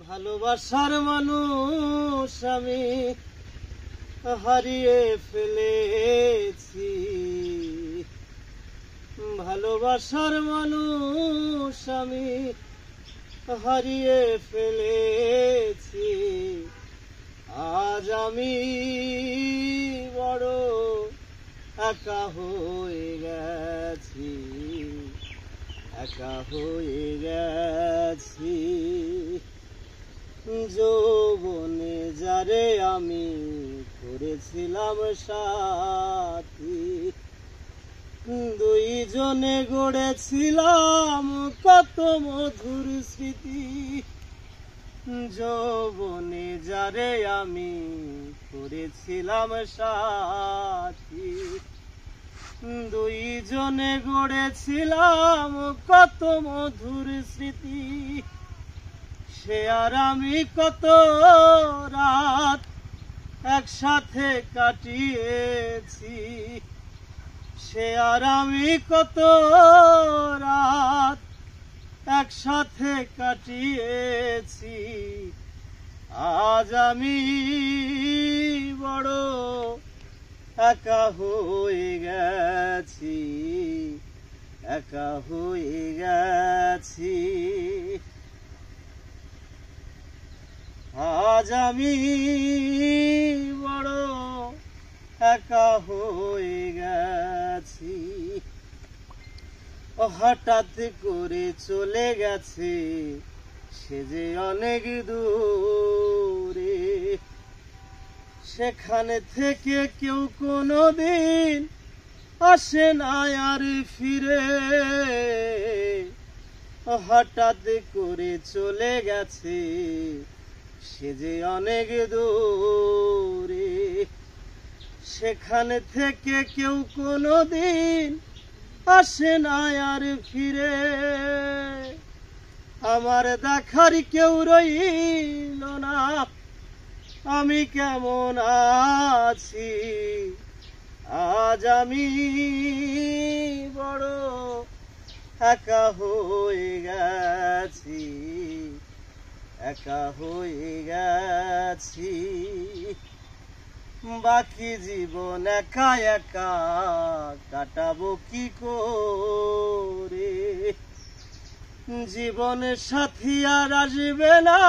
ভালোবাসার মানুষ আমি হারিয়ে ফেলেছি। ভালোবাসার মানুষ আমি হারিয়ে ফেলেছি। আজ আমি বড় একা হয়ে গেছি, একা হয়ে গেছি। যৌবনে যারে আমি করেছিলাম সাথী, দুইজনে গড়েছিলাম কত মধুর স্মৃতি। যৌবনে যারে আমি করেছিলাম সাথী, দুইজনে গড়েছিলাম কত মধুর স্মৃতি। সে আর আমি কত রাত একসাথে কাটিয়েছি, সে আর আমি কত রাত একসাথে কাটিয়েছি। আজ আমি বড় একা হয়ে গেছি, একা হয়ে গেছি। আজ আমি বড় একা হয়ে গেছি। হঠাৎ করে চলে গেছে সে যে অনেক দূরে, সেখানে থেকে কেউ কোনোদিন আসে না আর ফিরে। হঠাৎ করে চলে গেছে সে যে অনেক দূরে, সেখানে থেকে কেউ কোনোদিন আসে না আর ফিরে। আমার দেখার কেউ রইল না, আমি কেমন আছি। আজ আমি বড় একা হয়ে গেছি, একা হয়ে গেছি। বাকি জীবন একা একা কাটাবো কি করে। জীবনের সাথী আর আসবে না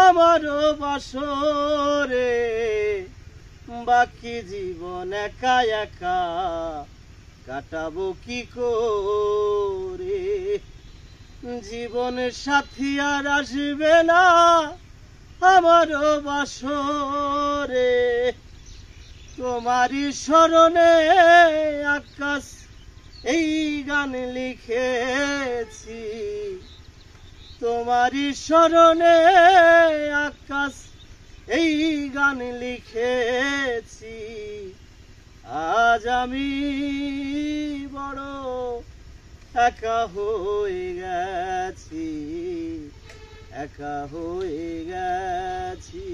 আমারও বাসরে। বাকি জীবন একা একা কাটাবো কি করে। জীবনের সাথী আর আসবে না আমারও বাসরে। তোমারই স্মরণে আকাশ এই গান লিখেছি, তোমারই স্মরণে আকাশ এই গান লিখেছি। আজ আমি বড় একা হয়ে গেছি, একা হয়ে গেছি।